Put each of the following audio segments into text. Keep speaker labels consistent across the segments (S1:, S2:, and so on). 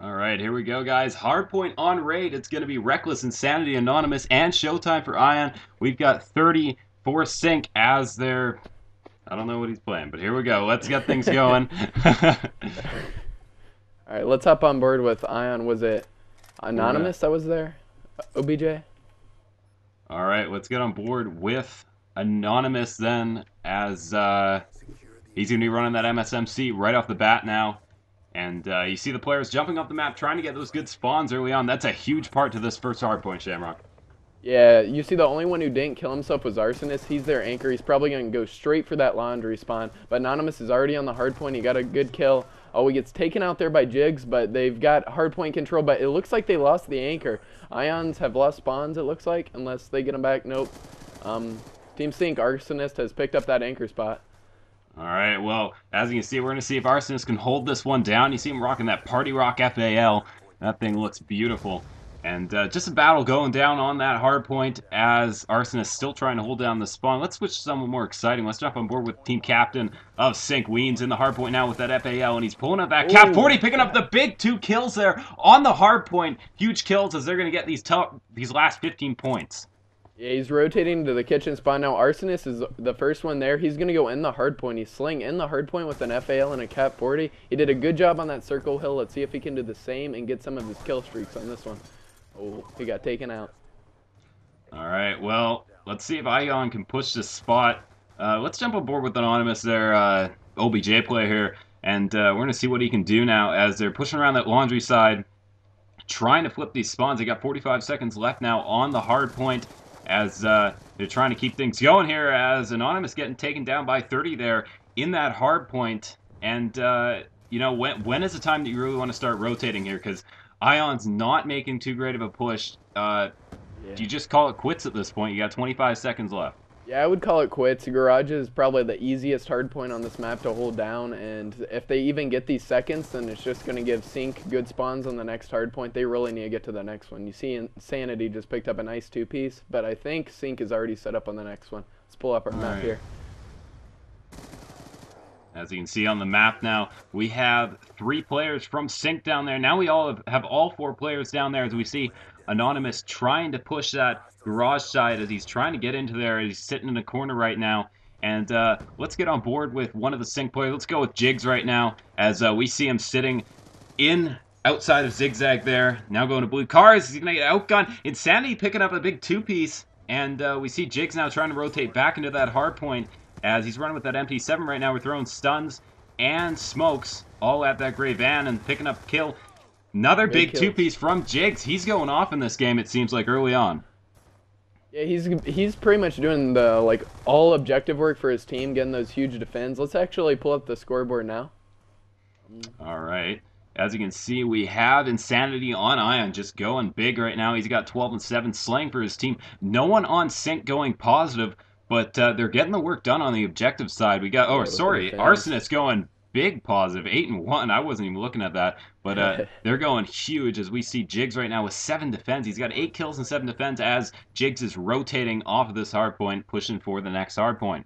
S1: All right, here we go, guys. Hardpoint on raid. It's going to be Reckless, Insanity, Anonymous, and Showtime for IoN. We've got 30 for Cinq as their... I don't know what he's playing, but here we go. Let's get things going.
S2: All right, let's hop on board with IoN. Was it Anonymous that was there? OBJ?
S1: All right, let's get on board with Anonymous then, as he's going to be running that MSMC right off the bat now. And you see the players jumping up the map, trying to get those good spawns early on. That's a huge part to this first hardpoint, Shamrock.
S2: Yeah, you see the only one who didn't kill himself was Arsonist. He's their anchor. He's probably going to go straight for that laundry spawn. But Anonymous is already on the hardpoint. He got a good kill. Oh, he gets taken out there by Jigs, but they've got hardpoint control. But it looks like they lost the anchor. IoNs have lost spawns, it looks like, unless they get them back. Nope. Team Cinq Arsonist has picked up that anchor spot.
S1: All right, well, as you can see, we're going to see if Arsonist can hold this one down. You see him rocking that Party Rock FAL. That thing looks beautiful. And just a battle going down on that hard point as Arsonist still trying to hold down the spawn. Let's switch to someone more exciting. Let's jump on board with team captain of Cinq. Weens in the hard point now with that FAL, and he's pulling up that Cap 40, picking up the big 2 kills there on the hard point. Huge kills as they're going to get these last 15 points.
S2: Yeah, he's rotating to the kitchen spawn now. Arsonist is the first one there. He's going to go in the hard point. He's sling in the hard point with an FAL and a Cap 40. He did a good job on that circle hill. Let's see if he can do the same and get some of his kill streaks on this one. Oh, he got taken out.
S1: All right, well, let's see if IoN can push this spot. Let's jump on board with Anonymous, their OBJ player here, and we're going to see what he can do now as they're pushing around that laundry side, trying to flip these spawns. They got 45 seconds left now on the hard point as they're trying to keep things going here as Anonymous getting taken down by 30 there in that hard point. And, you know, when is the time that you really want to start rotating here? Because IoN's not making too great of a push. Do you just call it quits at this point? You got 25 seconds left.
S2: Yeah, I would call it quits. Garage is probably the easiest hard point on this map to hold down, and if they even get these seconds, then it's just going to give Cinq good spawns on the next hard point. They really need to get to the next one. You see Insanity just picked up a nice 2-piece, but I think Cinq is already set up on the next one. Let's pull up our map here.
S1: As you can see on the map now, we have 3 players from Cinq down there. Now we all have all 4 players down there as we see Anonymous trying to push that garage side as he's trying to get into there. He's sitting in the corner right now. And let's get on board with one of the Cinq players. Let's go with Jigs right now as we see him sitting outside of Zigzag there. Now going to blue cars. He's going to get outgunned. Insanity picking up a big 2-piece. And we see Jigs now trying to rotate back into that hard point as he's running with that MT7 right now. We're throwing stuns and smokes all at that gray van and picking up kill. Another big 2-piece from Jigs. He's going off in this game, it seems like, early on.
S2: Yeah, he's pretty much doing the all objective work for his team, getting those huge defends. Let's actually pull up the scoreboard now.
S1: All right. As you can see, we have Insanity on IoN just going big right now. He's got 12 and 7 slaying for his team. No one on Cinq going positive, but they're getting the work done on the objective side. We got, Arsonist going big positive, 8 and 1. I wasn't even looking at that, but they're going huge as we see Jigs right now with 7 defends. He's got 8 kills and 7 defends as Jigs is rotating off of this hard point, pushing for the next hard point.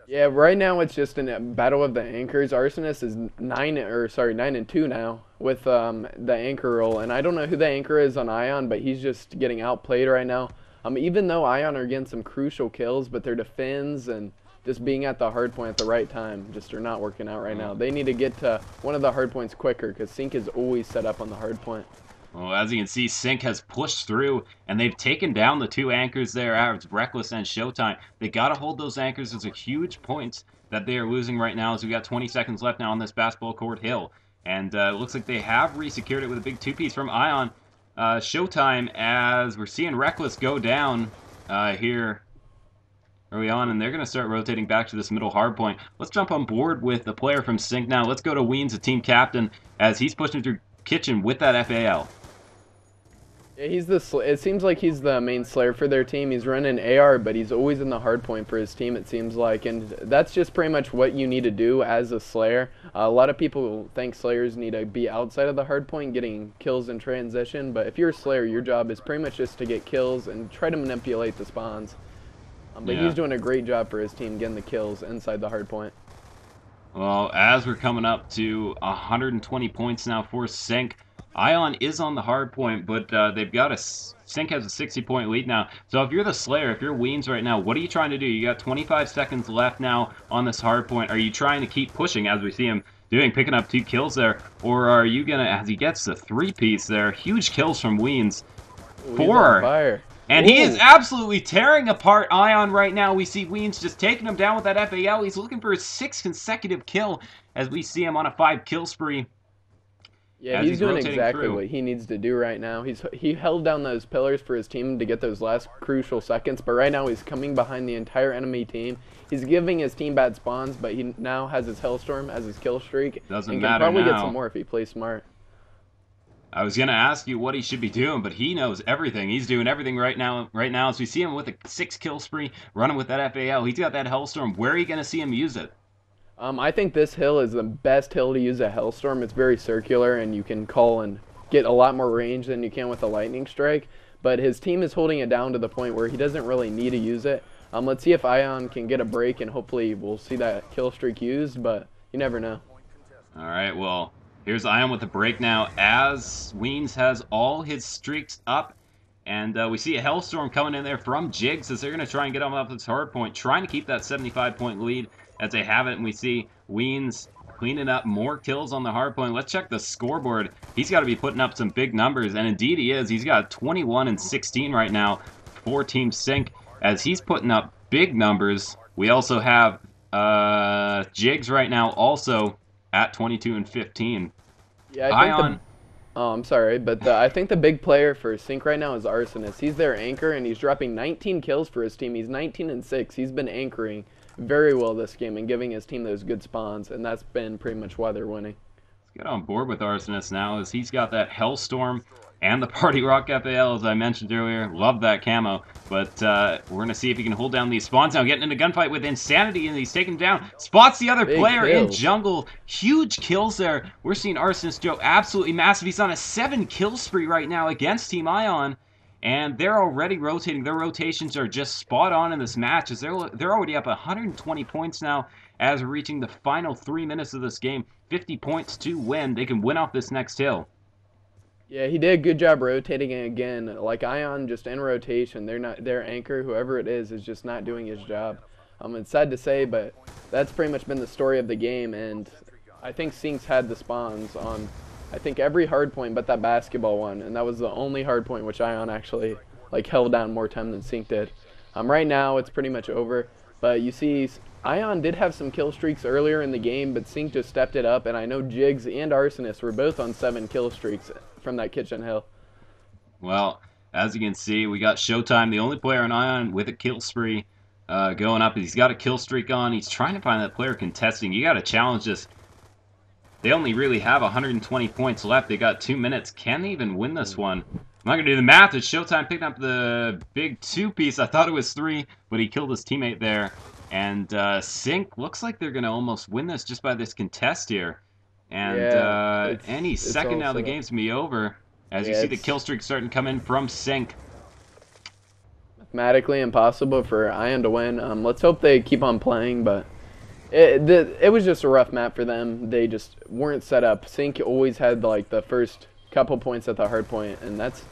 S2: Yeah, right now it's just a battle of the anchors. Arsonist is 9 and 2 now with the anchor role, and I don't know who the anchor is on IoN, but he's just getting outplayed right now. Even though IoN are getting some crucial kills, but their defends and just being at the hard point at the right time just are not working out right now. They need to get to one of the hard points quicker because Cinq is always set up on the hard point.
S1: Well, as you can see, Cinq has pushed through, and they've taken down the 2 anchors there. It's Reckless and Showtime. They got to hold those anchors. There's a huge points that they are losing right now as we got 20 seconds left now on this basketball court hill. And it looks like they have re-secured it with a big 2-piece from IoN. Showtime, as we're seeing Reckless go down here early on, and they're going to start rotating back to this middle hard point. Let's jump on board with the player from Cinq now. Let's go to Weens, the team captain, as he's pushing through kitchen with that FAL.
S2: Yeah, it seems like he's the main slayer for their team. He's running AR, but he's always in the hard point for his team, it seems like, and that's just pretty much what you need to do as a slayer. A lot of people think slayers need to be outside of the hard point getting kills in transition, but if you're a slayer, your job is pretty much just to get kills and try to manipulate the spawns. But he's doing a great job for his team getting the kills inside the hard point.
S1: Well, as we're coming up to 120 points now for Sync, IoN is on the hard point, but they've got Sync has a 60-point lead now. So if you're the Slayer, if you're Weens right now, what are you trying to do? You got 25 seconds left now on this hard point. Are you trying to keep pushing as we see him doing, picking up 2 kills there, or are you gonna, as he gets the 3-piece there, huge kills from Weens,
S2: Ooh, he's on
S1: 4.
S2: fire.
S1: And he is
S2: Ooh.
S1: absolutely tearing apart IoN right now. We see Weens just taking him down with that FAL. He's looking for his 6th consecutive kill as we see him on a 5-kill spree
S2: Yeah,
S1: as
S2: he's
S1: he's
S2: doing
S1: rotating
S2: exactly
S1: through.
S2: what he needs to do right now. He held down those pillars for his team to get those last crucial seconds, but right now he's coming behind the entire enemy team. He's giving his team bad spawns, but he now has his Hellstorm as his kill streak
S1: Doesn't
S2: and can
S1: matter
S2: probably get some
S1: now.
S2: more if he plays smart.
S1: I was gonna ask you what he should be doing, but he knows everything. He's doing everything right now. Right now, as we see him with a 6-kill spree, running with that FAL. He's got that Hellstorm. Where are you gonna see him use it?
S2: I think this hill is the best hill to use a Hellstorm. It's very circular, and you can call and get a lot more range than you can with a Lightning Strike. But his team is holding it down to the point where he doesn't really need to use it. Let's see if IoN can get a break, and hopefully we'll see that kill streak used, but you never know.
S1: All right, well, here's IoN with the break now as Weens has all his streaks up. And we see a Hellstorm coming in there from Jigs as they're going to try and get him up this hard point, trying to keep that 75-point lead as they have it. And we see Weens cleaning up more kills on the hard point. Let's check the scoreboard. He's got to be putting up some big numbers, and indeed he is. He's got 21 and 16 right now for Team Sync as he's putting up big numbers. We also have Jigs right now also at 22 and 15.
S2: Yeah, I think the
S1: IoN.
S2: Oh, I'm sorry, but I think the big player for Sync right now is Arsonist. He's their anchor, and he's dropping 19 kills for his team. He's 19 and 6. He's been anchoring very well this game and giving his team those good spawns, and that's been pretty much why they're winning.
S1: Get on board with Arsonist now as he's got that Hellstorm and the Party Rock FAL, as I mentioned earlier. Love that camo. But we're going to see if he can hold down these spawns now. Getting in a gunfight with Insanity, and he's taken him down. Spots the other
S2: Big
S1: player in
S2: kills.
S1: jungle. Huge kills there. We're seeing Arsonist Joe absolutely massive. He's on a 7-kill spree right now against Team IoN. And they're already rotating. Their rotations are just spot on in this match as they're already up 120 points now as we're reaching the final 3 minutes of this game. 50 points to win. They can win off this next hill.
S2: Yeah, he did a good job rotating it again. Like IoN, just in rotation, they're not their anchor, whoever it is just not doing his job. It's sad to say, but that's pretty much been the story of the game. And I think Sync's had the spawns on, I think every hard point but that basketball one, and that was the only hard point which IoN actually like held down more time than Sync did. Right now it's pretty much over, but you see IoN did have some kill streaks earlier in the game, but Sync just stepped it up, and I know Jigs and Arsonist were both on 7 kill streaks from that kitchen hill.
S1: Well, as you can see, we got Showtime, the only player on IoN with a kill spree going up. He's got a kill streak on. He's trying to find that player contesting. You got to challenge this. They only really have 120 points left. They got 2 minutes. Can they even win this one? I'm not going to do the math. It's Showtime picking up the big 2-piece. I thought it was 3, but he killed his teammate there. And Sync looks like they're going to almost win this just by this contest here. And
S2: Yeah,
S1: any second now, the game's going to be over. As you see the kill streak starting to come in from Sync.
S2: Mathematically impossible for IoN to win. Let's hope they keep on playing, but it was just a rough map for them. They just weren't set up. Sync always had like the first couple points at the hard point, and that's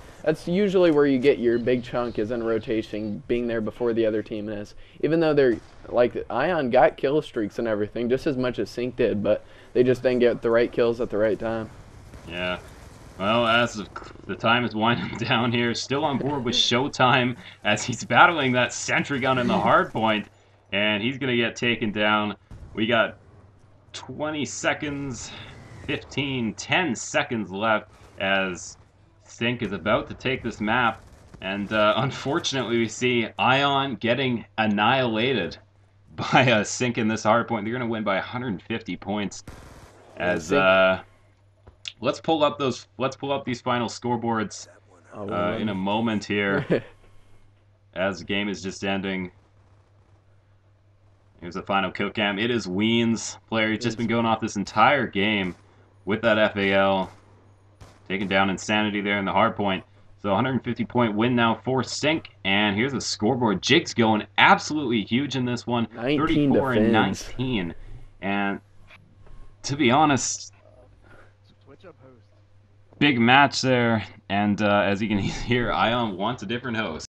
S2: usually where you get your big chunk is in rotation, being there before the other team is. Even though they're like IoN got kill streaks and everything just as much as Sync did, but they just didn't get the right kills at the right time.
S1: Yeah. Well, as the time is winding down here, still on board with Showtime as he's battling that sentry gun in the hard point, and he's going to get taken down. We got 20 seconds, 15, 10 seconds left as Sync is about to take this map, and unfortunately we see IoN getting annihilated by a Sync in this hard point. They're going to win by 150 points as... let's pull up these final scoreboards in a moment here as the game is just ending. Here's the final kill cam. It is Weens player. He's just been going off this entire game with that FAL. Taking down Insanity there in the hard point. So 150-point win now for Sync. And here's the scoreboard. Jigs going absolutely huge in this one. 34 and 19. And To be honest,
S2: Switch up host.
S1: big match there, and as you can hear, IoN wants a different host.